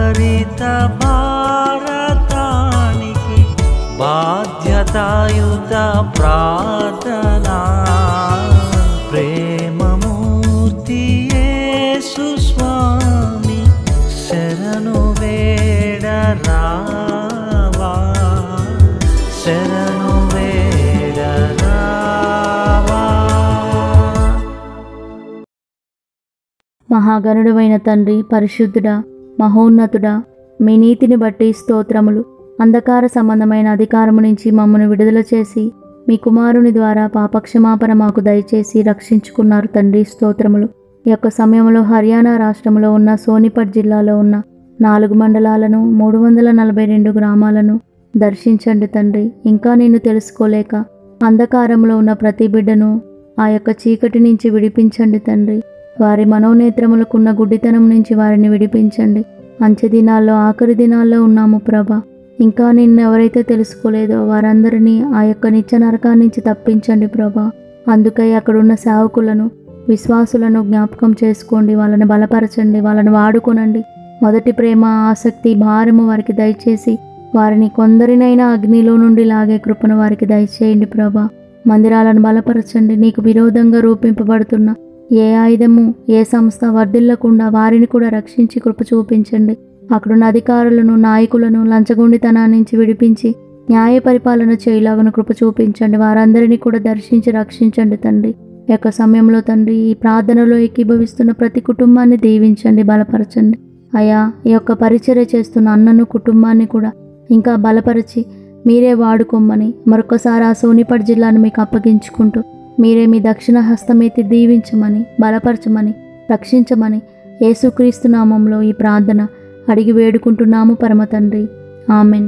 హరిత భారతానికి బాధ్యతాయుత ప్రార్థనా ప్రేమమూర్తి యేసు స్వామి శరణు వేడరావా శరణు వేడరావా. మహాగణుడైన తండ్రి, పరిశుద్ధుడా, మహోన్నతుడా, మీ నీతిని బట్టి స్తోత్రములు. అంధకార సంబంధమైన అధికారము నుంచి మమ్మను విడుదల చేసి మీ కుమారుని ద్వారా పాపక్షమాపణ మాకు దయచేసి రక్షించుకున్నారు తండ్రి, స్తోత్రములు. ఈ యొక్క సమయంలో హర్యానా రాష్ట్రంలో ఉన్న సోనిపట్ జిల్లాలో ఉన్న 4 మండలాలను 342 గ్రామాలను దర్శించండి తండ్రి. ఇంకా నిన్ను తెలుసుకోలేక అంధకారంలో ఉన్న ప్రతి బిడ్డను ఆ యొక్క చీకటి నుంచి విడిపించండి తండ్రి. వారి మనోనేత్రములకున్న గుడ్డితనం నుంచి వారిని విడిపించండి. అంచె దినాల్లో, ఆఖరి దినాల్లో ఉన్నాము ప్రభా. ఇంకా నిన్ను ఎవరైతే తెలుసుకోలేదో వారందరినీ ఆ యొక్క నిత్య నరకాన్ని నుంచి తప్పించండి ప్రభా. అందుకై అక్కడున్న సేవకులను, విశ్వాసులను జ్ఞాపకం చేసుకోండి. వాళ్ళని బలపరచండి, వాళ్ళని వాడుకోనండి. మొదటి ప్రేమ, ఆసక్తి, భారము వారికి దయచేసి వారిని కొందరినైనా అగ్నిలో నుండి లాగే కృపను వారికి దయచేయండి ప్రభా. మందిరాలను బలపరచండి. నీకు విరోధంగా రూపింపబడుతున్న ఏ ఆయుధము, ఏ సంస్థ వర్ధిల్లకుండా వారిని కూడా రక్షించి కృప చూపించండి. అక్కడున్న అధికారులను, నాయకులను లంచగొండితనాన్ని నుంచి విడిపించి న్యాయ పరిపాలన చేయలాగను కృప చూపించండి. వారందరినీ కూడా దర్శించి రక్షించండి తండ్రి. ఈ యొక్క సమయంలో తండ్రి, ఈ ప్రార్థనలో ఏకీభవిస్తున్న ప్రతి కుటుంబాన్ని దీవించండి, బలపరచండి అయ్యా. ఈ యొక్క పరిచర్య చేస్తున్న అన్నను, కుటుంబాన్ని కూడా ఇంకా బలపరిచి మీరే వాడుకోమని మరొకసారి ఆ సోనిపట్ జిల్లాను మీకు అప్పగించుకుంటూ మీరే మీ దక్షిణ హస్తమెత్తి దీవించమని, బలపరచమని, రక్షించమని యేసుక్రీస్తు నామంలో ఈ ప్రార్థన అడిగి వేడుకుంటున్నాము పరమ తండ్రి. ఆమెన్.